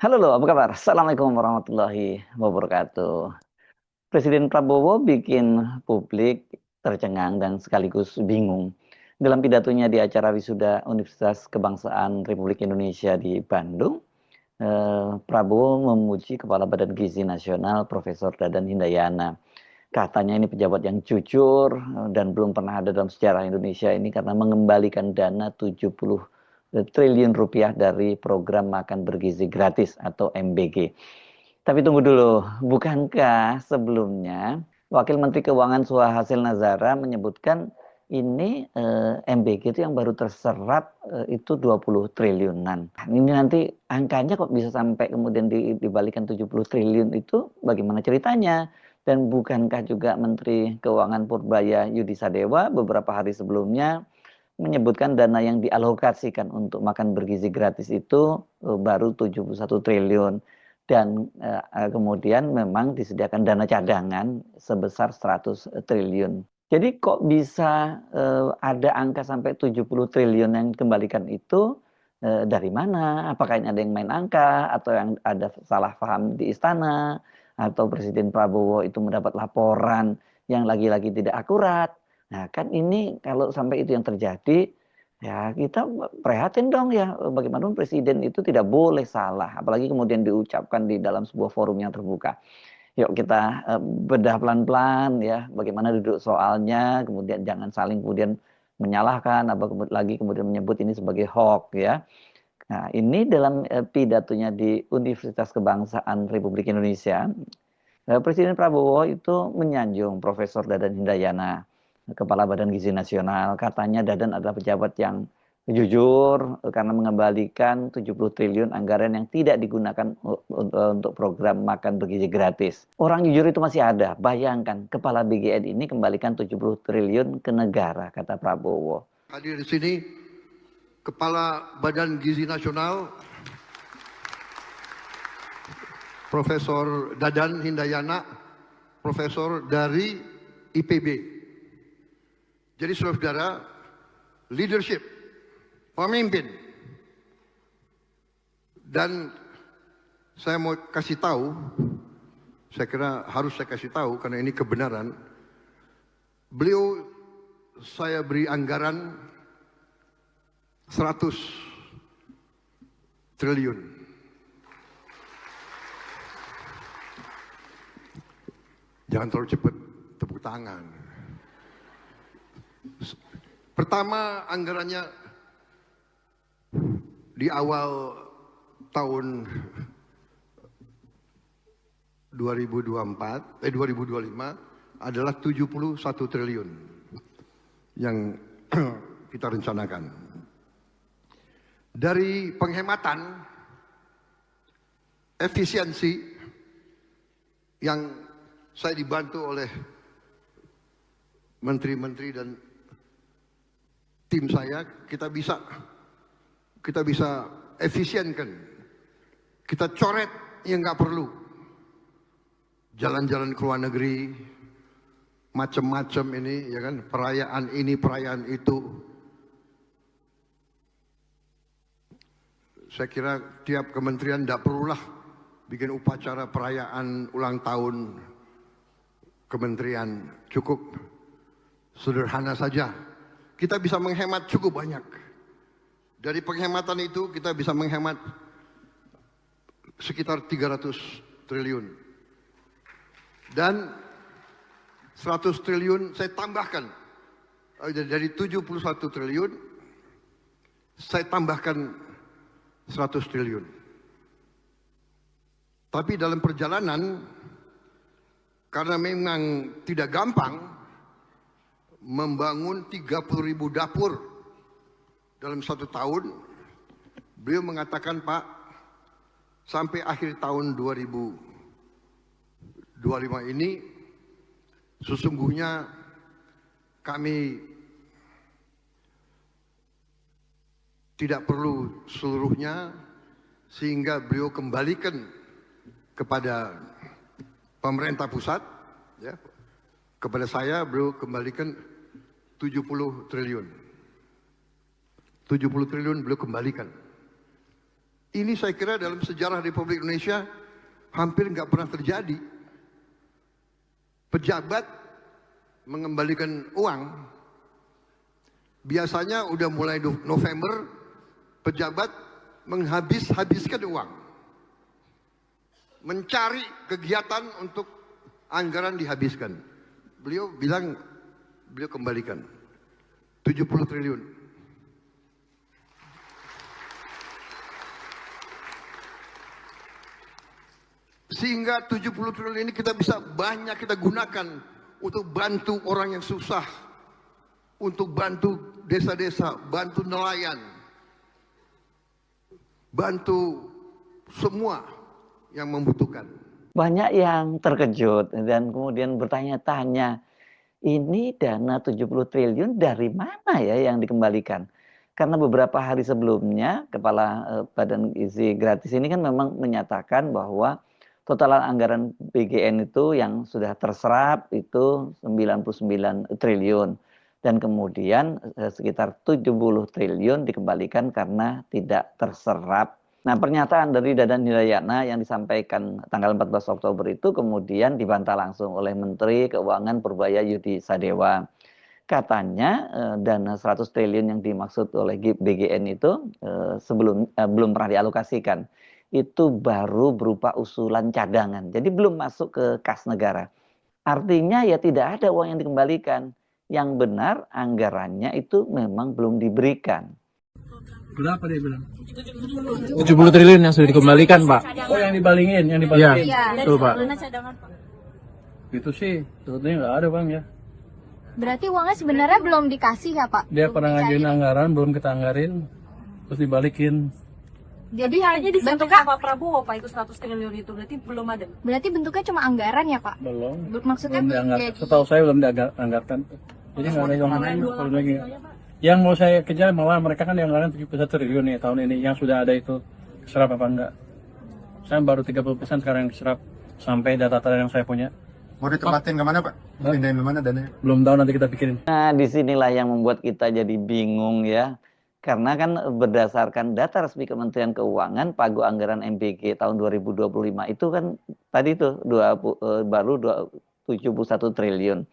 Halo loh, apa kabar? Assalamualaikum warahmatullahi wabarakatuh. Presiden Prabowo bikin publik tercengang dan sekaligus bingung. Dalam pidatonya di acara wisuda Universitas Kebangsaan Republik Indonesia di Bandung, Prabowo memuji Kepala Badan Gizi Nasional Profesor Dadan Hindayana. Katanya ini pejabat yang jujur dan belum pernah ada dalam sejarah Indonesia ini karena mengembalikan dana 70 triliun rupiah dari program makan bergizi gratis atau MBG. Tapi tunggu dulu, bukankah sebelumnya Wakil Menteri Keuangan Suhasil Nazara menyebutkan ini MBG itu yang baru terserap itu 20 triliunan. Ini nanti angkanya kok bisa sampai kemudian dibalikan 70 triliun itu bagaimana ceritanya? Dan bukankah juga Menteri Keuangan Purbaya Yudi Sadewa beberapa hari sebelumnya menyebutkan dana yang dialokasikan untuk makan bergizi gratis itu baru 71 triliun dan kemudian memang disediakan dana cadangan sebesar 100 triliun. Jadi kok bisa ada angka sampai 70 triliun yang dikembalikan itu dari mana? Apakah ini ada yang main angka atau yang ada salah paham di istana atau Presiden Prabowo itu mendapat laporan yang lagi-lagi tidak akurat? Nah, kan ini kalau sampai itu yang terjadi, ya kita prihatin dong ya. Bagaimanapun presiden itu tidak boleh salah, apalagi kemudian diucapkan di dalam sebuah forum yang terbuka. Yuk kita bedah pelan-pelan ya, bagaimana duduk soalnya, kemudian jangan saling kemudian menyalahkan, apa lagi kemudian menyebut ini sebagai hoax ya. Nah, ini dalam pidatonya di Universitas Kebangsaan Republik Indonesia, Presiden Prabowo itu menyanjung Profesor Dadan Hindayana, Kepala Badan Gizi Nasional. Katanya Dadan adalah pejabat yang jujur karena mengembalikan 70 triliun anggaran yang tidak digunakan untuk program makan bergizi gratis. Orang jujur itu masih ada. Bayangkan, Kepala BGN ini kembalikan 70 triliun ke negara, kata Prabowo. Hadir di sini Kepala Badan Gizi Nasional Profesor Dadan Hindayana, profesor dari IPB. Jadi saudara-saudara, leadership, pemimpin. Dan saya mau kasih tahu, saya kira harus saya kasih tahu karena ini kebenaran. Beliau saya beri anggaran 100 triliun. Jangan terlalu cepat tepuk tangan. Pertama anggarannya di awal tahun 2025 adalah 71 triliun yang kita rencanakan. Dari penghematan efisiensi yang saya dibantu oleh menteri-menteri dan tim saya, kita bisa efisienkan, kita coret yang nggak perlu, jalan-jalan ke luar negeri, macam-macam ini, ya kan, perayaan ini, perayaan itu. Saya kira tiap kementerian tidak perlulah bikin upacara perayaan ulang tahun kementerian, cukup sederhana saja. Kita bisa menghemat cukup banyak. Dari penghematan itu kita bisa menghemat sekitar 300 triliun. Dan 100 triliun saya tambahkan. Dari 71 triliun, saya tambahkan 100 triliun. Tapi dalam perjalanan, karena memang tidak gampang membangun 30.000 dapur dalam 1 tahun, beliau mengatakan, Pak, sampai akhir tahun 2025 ini, sesungguhnya kami tidak perlu seluruhnya, sehingga beliau kembalikan kepada pemerintah pusat, ya, kepada saya beliau kembalikan 70 triliun. 70 triliun beliau kembalikan. Ini saya kira dalam sejarah Republik Indonesia hampir nggak pernah terjadi. Pejabat mengembalikan uang, biasanya udah mulai November, pejabat menghabiskan uang. Mencari kegiatan untuk anggaran dihabiskan. Beliau bilang, beliau kembalikan 70 triliun. Sehingga 70 triliun ini kita bisa banyak kita gunakan untuk bantu orang yang susah, untuk bantu desa-desa, bantu nelayan, bantu semua yang membutuhkan. Banyak yang terkejut dan kemudian bertanya-tanya, ini dana 70 triliun dari mana ya yang dikembalikan? Karena beberapa hari sebelumnya, Kepala Badan Gizi Gratis ini kan memang menyatakan bahwa total anggaran BGN itu yang sudah terserap itu 99 triliun. Dan kemudian sekitar 70 triliun dikembalikan karena tidak terserap. Nah, pernyataan dari Dadan Hinayana yang disampaikan tanggal 14 Oktober itu kemudian dibantah langsung oleh Menteri Keuangan Purbaya Yudi Sadewa. Katanya dana 100 triliun yang dimaksud oleh BGN itu belum pernah dialokasikan. Itu baru berupa usulan cadangan. Jadi belum masuk ke kas negara. Artinya ya tidak ada uang yang dikembalikan. Yang benar anggarannya itu memang belum diberikan. Berapa dia bilang? 70 triliun yang sudah dikembalikan, Pak. Oh, yang dibalingin, yang dibalingin. Iya, tuh, Pak. Itu sih sebetulnya nggak ada, Bang, ya. Berarti uangnya sebenarnya belum dikasih ya, Pak? Dia pernah ngajuin anggaran, belum kita anggarin, terus dibalikin. Jadi hanya disampaikan bentuknya Pak Prabowo, Pak, itu 100 triliun itu berarti belum ada. berarti bentuknya cuma anggaran ya, Pak? Belum. Maksudnya Belum dianggarkan. jadi Setahu saya belum dianggarkan. Jadi nggak ada yang lain. Kalau lagi. Yang mau saya kejar malah mereka kan dianggarkan 71 triliun nih tahun ini. Yang sudah ada itu serap apa enggak? Saya baru 30% sekarang yang diserap sampai data-data yang saya punya. Mau ditempatin kemana, Pak? Pindahin kemana dananya? Belum tahu, nanti kita pikirin. Nah, disinilah yang membuat kita jadi bingung ya. Karena kan berdasarkan data resmi Kementerian Keuangan, pagu anggaran MBG tahun 2025 itu kan tadi itu baru 71 triliun.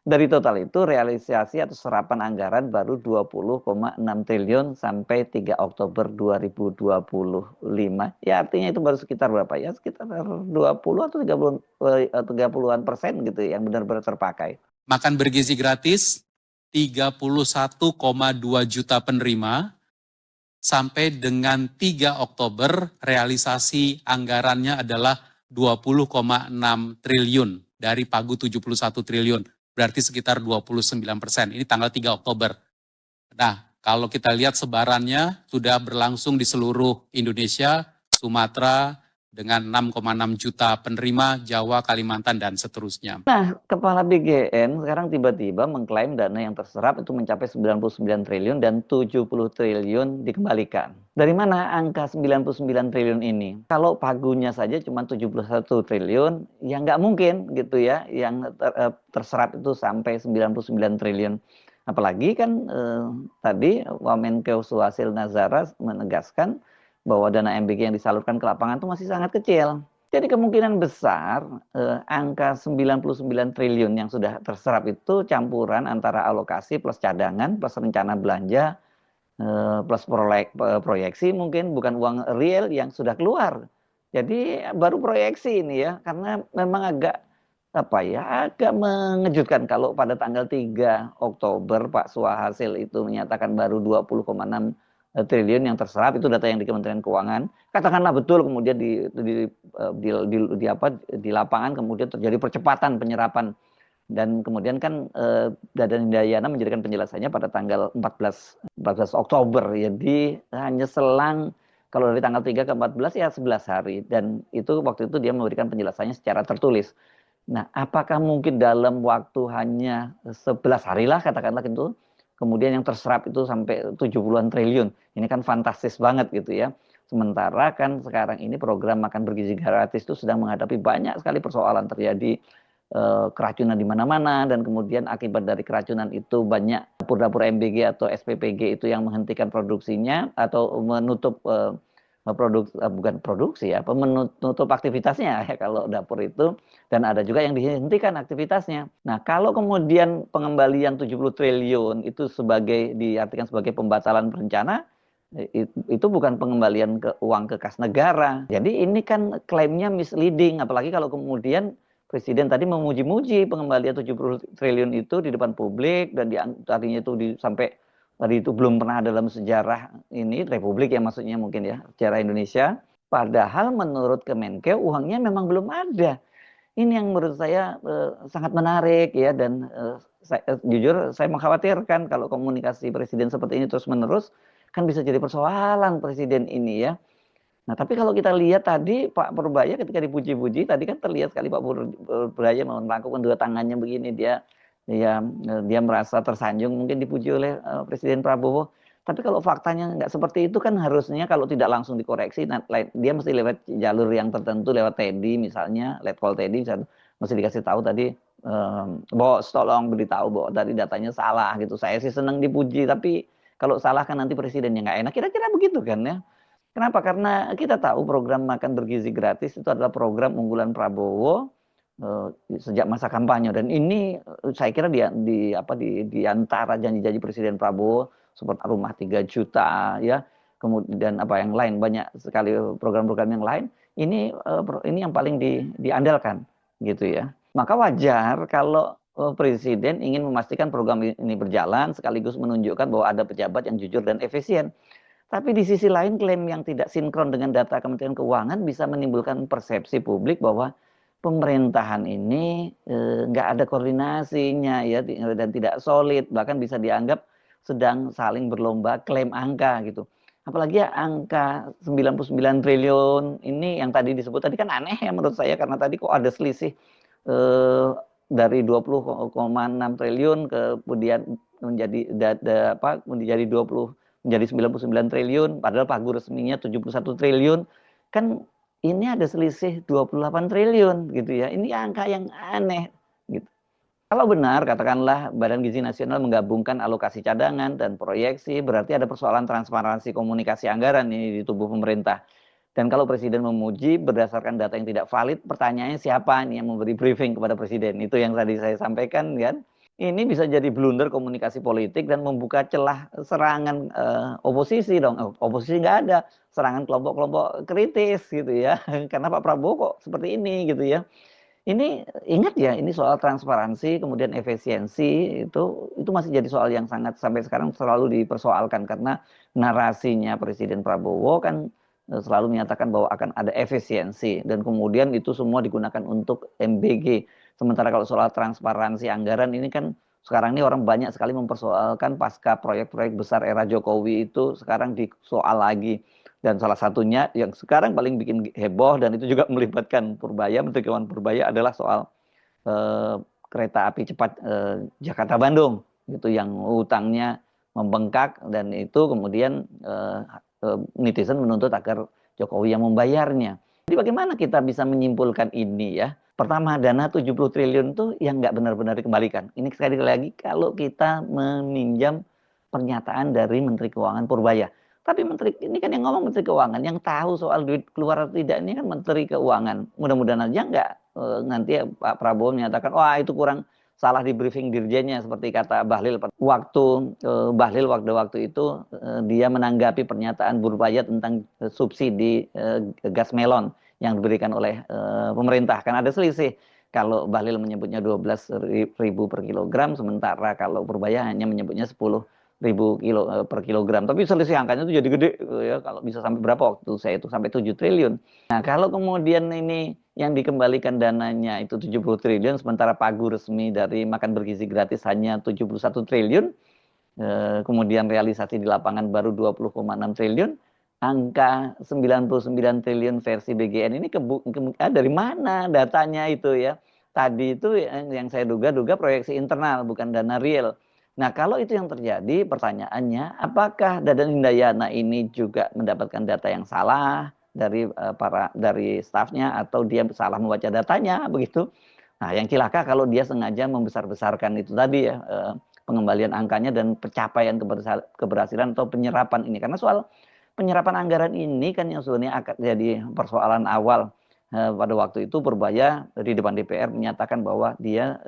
Dari total itu realisasi atau serapan anggaran baru 20,6 triliun sampai 3 Oktober 2025. Ya artinya itu baru sekitar berapa ya? Sekitar 20 atau 30-an% gitu yang benar-benar terpakai. Makan bergizi gratis 31,2 juta penerima, sampai dengan 3 Oktober realisasi anggarannya adalah 20,6 triliun dari pagu 71 triliun, berarti sekitar 29%. Ini tanggal 3 Oktober. Nah, kalau kita lihat sebarannya sudah berlangsung di seluruh Indonesia, Sumatera, dengan 6,6 juta penerima, Jawa, Kalimantan, dan seterusnya. Nah, Kepala BGN sekarang tiba-tiba mengklaim dana yang terserap itu mencapai 99 triliun dan 70 triliun dikembalikan. Dari mana angka 99 triliun ini? Kalau pagunya saja cuma 71 triliun, ya nggak mungkin gitu ya, yang terserap itu sampai 99 triliun. Apalagi kan tadi Wamenkeu Suhasil Nazara menegaskan bahwa dana MBG yang disalurkan ke lapangan itu masih sangat kecil. Jadi kemungkinan besar angka 99 triliun yang sudah terserap itu campuran antara alokasi plus cadangan plus rencana belanja plus proyeksi, mungkin bukan uang real yang sudah keluar. Jadi baru proyeksi ini ya, karena memang agak mengejutkan kalau pada tanggal 3 Oktober Pak Suhasil itu menyatakan baru 20,6 triliun yang terserap, itu data yang di Kementerian Keuangan. Katakanlah betul, kemudian di lapangan kemudian terjadi percepatan penyerapan, dan kemudian kan Dadan Hinayana menjadikan penjelasannya pada tanggal 14 Oktober. Jadi hanya selang, kalau dari tanggal 3 ke 14 ya 11 hari, dan itu waktu itu dia memberikan penjelasannya secara tertulis. Nah, apakah mungkin dalam waktu hanya 11 hari lah katakanlah gitu, kemudian yang terserap itu sampai 70-an triliun. Ini kan fantastis banget gitu ya. Sementara kan sekarang ini program makan bergizi gratis itu sedang menghadapi banyak sekali persoalan, terjadi keracunan di mana-mana, dan kemudian akibat dari keracunan itu banyak dapur-dapur MBG atau SPPG itu yang menghentikan produksinya atau menutup bukan produksi ya, menutup aktivitasnya ya kalau dapur itu, dan ada juga yang dihentikan aktivitasnya. Nah, kalau kemudian pengembalian 70 triliun itu diartikan sebagai pembatalan berencana, itu bukan pengembalian uang ke kas negara. Jadi ini kan klaimnya misleading, apalagi kalau kemudian Presiden tadi memuji-muji pengembalian 70 triliun itu di depan publik, dan tadinya itu sampai tadi itu belum pernah dalam sejarah ini Republik ya, maksudnya mungkin ya sejarah Indonesia. Padahal menurut Kemenkeu uangnya memang belum ada. Ini yang menurut saya sangat menarik ya, dan jujur saya mengkhawatirkan kalau komunikasi Presiden seperti ini terus menerus kan bisa jadi persoalan Presiden ini ya. Nah, tapi kalau kita lihat tadi Pak Purbaya ketika dipuji-puji, tadi kan terlihat sekali Pak Purbaya melakukan dua tangannya begini, dia merasa tersanjung mungkin dipuji oleh Presiden Prabowo. Tapi kalau faktanya nggak seperti itu kan harusnya kalau tidak langsung dikoreksi, dia mesti lewat jalur yang tertentu, lewat Teddy misalnya, Letkol Teddy mesti dikasih tahu tadi, Bos tolong beritahu bahwa tadi datanya salah gitu. Saya sih senang dipuji, tapi kalau salah kan nanti presidennya nggak enak. Kira-kira begitu kan ya. Kenapa? Karena kita tahu program makan bergizi gratis itu adalah program unggulan Prabowo sejak masa kampanye, dan ini saya kira di antara janji-janji Presiden Prabowo seperti rumah 3 juta ya, kemudian apa yang lain, banyak sekali program-program yang lain, ini yang paling diandalkan gitu ya. Maka wajar kalau Presiden ingin memastikan program ini berjalan sekaligus menunjukkan bahwa ada pejabat yang jujur dan efisien. Tapi di sisi lain klaim yang tidak sinkron dengan data Kementerian Keuangan bisa menimbulkan persepsi publik bahwa pemerintahan ini nggak ada koordinasinya ya, dan tidak solid, bahkan bisa dianggap sedang saling berlomba klaim angka gitu. Apalagi ya angka 99 triliun ini yang tadi disebut tadi kan aneh ya menurut saya, karena tadi kok ada selisih dari 20,6 triliun kemudian menjadi 99 triliun, padahal pagu resminya 71 triliun. Kan ini ada selisih 28 triliun gitu ya. Ini angka yang aneh gitu. Kalau benar katakanlah Badan Gizi Nasional menggabungkan alokasi cadangan dan proyeksi, berarti ada persoalan transparansi komunikasi anggaran ini di tubuh pemerintah. Dan kalau Presiden memuji berdasarkan data yang tidak valid, pertanyaannya siapa nih yang memberi briefing kepada Presiden? Itu yang tadi saya sampaikan kan. Ini bisa jadi blunder komunikasi politik dan membuka celah serangan oposisi dong. Oposisi nggak ada, serangan kelompok-kelompok kritis gitu ya. Karena Pak Prabowo kok seperti ini gitu ya. Ini ingat ya, ini soal transparansi kemudian efisiensi itu masih jadi soal yang sangat sampai sekarang selalu dipersoalkan, karena narasinya Presiden Prabowo kan selalu menyatakan bahwa akan ada efisiensi dan kemudian itu semua digunakan untuk MBG. Sementara kalau soal transparansi anggaran ini kan sekarang ini orang banyak sekali mempersoalkan pasca proyek-proyek besar era Jokowi itu sekarang disoal lagi. Dan salah satunya yang sekarang paling bikin heboh dan itu juga melibatkan Purbaya, Menteri Keuangan Purbaya, adalah soal kereta api cepat Jakarta-Bandung gitu, yang utangnya membengkak dan itu kemudian netizen menuntut agar Jokowi yang membayarnya. Jadi bagaimana kita bisa menyimpulkan ini ya? Pertama, dana 70 triliun itu yang nggak benar-benar dikembalikan. Ini sekali lagi kalau kita meminjam pernyataan dari Menteri Keuangan Purbaya. Tapi Menteri ini kan yang ngomong Menteri Keuangan, yang tahu soal duit keluar atau tidak ini kan Menteri Keuangan. Mudah-mudahan aja nggak nanti Pak Prabowo menyatakan, wah itu kurang, salah di briefing dirjennya seperti kata Bahlil. Bahlil waktu itu dia menanggapi pernyataan Purbaya tentang subsidi gas melon yang diberikan oleh pemerintah. Kan ada selisih. Kalau Bahlil menyebutnya 12.000 per kilogram, sementara kalau Purbaya hanya menyebutnya 10.000 per kilogram. Tapi selisih angkanya itu jadi gede ya, kalau bisa sampai berapa waktu saya itu sampai 7 triliun. Nah, kalau kemudian ini yang dikembalikan dananya itu 70 triliun sementara pagu resmi dari makan bergizi gratis hanya 71 triliun, kemudian realisasi di lapangan baru 20,6 triliun, angka 99 triliun versi BGN ini dari mana datanya itu ya? Tadi itu yang saya duga proyeksi internal, bukan dana real. Nah, kalau itu yang terjadi, pertanyaannya, apakah Dadan Hindayana ini juga mendapatkan data yang salah dari stafnya, atau dia salah membaca datanya begitu? Nah, yang cilaka kalau dia sengaja membesar-besarkan itu tadi ya, pengembalian angkanya dan pencapaian keberhasilan atau penyerapan ini. Karena soal penyerapan anggaran ini kan yang sebenarnya akan jadi persoalan awal. Pada waktu itu Purbaya di depan DPR menyatakan bahwa dia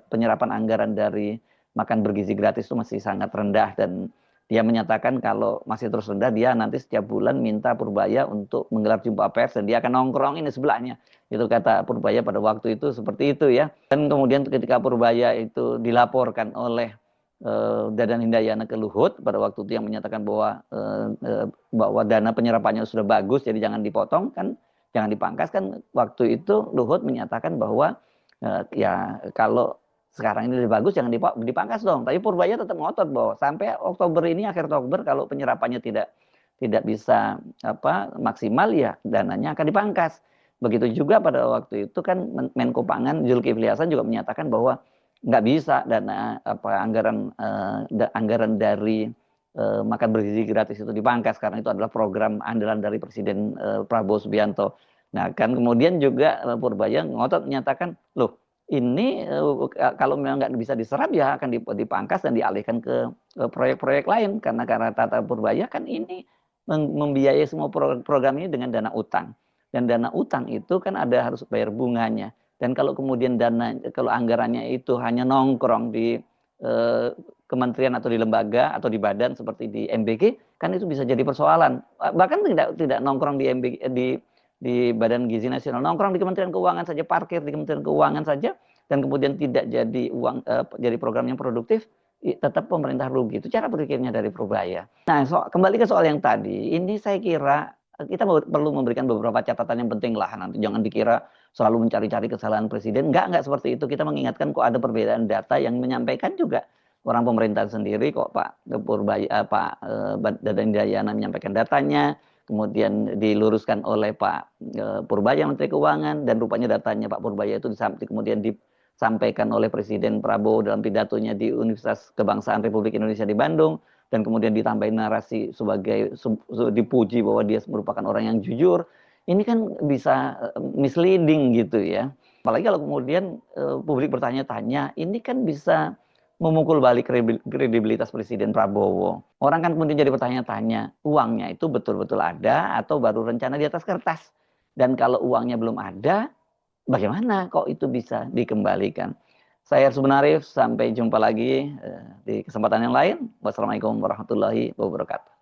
penyerapan anggaran dari makan bergizi gratis itu masih sangat rendah, dan dia menyatakan kalau masih terus rendah dia nanti setiap bulan minta Purbaya untuk menggelar jumpa pers dan dia akan nongkrongin di sebelahnya. Itu kata Purbaya pada waktu itu seperti itu ya. Dan kemudian ketika Purbaya itu dilaporkan oleh Dadan Hindayana ke Luhut pada waktu itu yang menyatakan bahwa dana penyerapannya sudah bagus jadi jangan dipotong kan, jangan dipangkas kan. Waktu itu Luhut menyatakan bahwa ya kalau sekarang ini lebih bagus jangan dipangkas dong. Tapi Purbaya tetap ngotot bahwa sampai Oktober ini, akhir Oktober, kalau penyerapannya tidak bisa maksimal ya dananya akan dipangkas. Begitu juga pada waktu itu kan Menko Pangan Zulkifli Hasan juga menyatakan bahwa nggak bisa dana anggaran dari makan bergizi gratis itu dipangkas karena itu adalah program andalan dari Presiden Prabowo Subianto. Nah kan kemudian juga Purbaya ngotot menyatakan loh ini kalau memang nggak bisa diserap ya akan dipangkas dan dialihkan ke proyek-proyek lain karena kata Purbaya kan ini membiayai semua program ini dengan dana utang. Dan dana utang itu kan harus bayar bunganya. Dan kalau kemudian kalau anggarannya itu hanya nongkrong di kementerian atau di lembaga atau di badan seperti di MBG, kan itu bisa jadi persoalan. Bahkan tidak nongkrong di MBG, di Badan Gizi Nasional, nongkrong di Kementerian Keuangan saja, parkir di Kementerian Keuangan saja, dan kemudian tidak jadi jadi program yang produktif, tetap pemerintah rugi. Itu cara berpikirnya dari Purbaya. Nah, kembali ke soal yang tadi, ini saya kira kita perlu memberikan beberapa catatan yang penting lah. Nanti jangan dikira selalu mencari-cari kesalahan presiden. Enggak seperti itu. Kita mengingatkan kok ada perbedaan data yang menyampaikan juga orang pemerintah sendiri kok Pak Purbaya, Pak Dadan Hindayana menyampaikan datanya, kemudian diluruskan oleh Pak Purbaya Menteri Keuangan, dan rupanya datanya Pak Purbaya itu kemudian disampaikan oleh Presiden Prabowo dalam pidatonya di Universitas Kebangsaan Republik Indonesia di Bandung. Dan kemudian ditambahin narasi sebagai dipuji bahwa dia merupakan orang yang jujur, ini kan bisa misleading gitu ya. Apalagi kalau kemudian publik bertanya-tanya, ini kan bisa memukul balik kredibilitas Presiden Prabowo. Orang kan kemudian jadi bertanya-tanya, uangnya itu betul-betul ada atau baru rencana di atas kertas? Dan kalau uangnya belum ada, bagaimana kok itu bisa dikembalikan? Saya Arsu Arif, sampai jumpa lagi di kesempatan yang lain. Wassalamualaikum warahmatullahi wabarakatuh.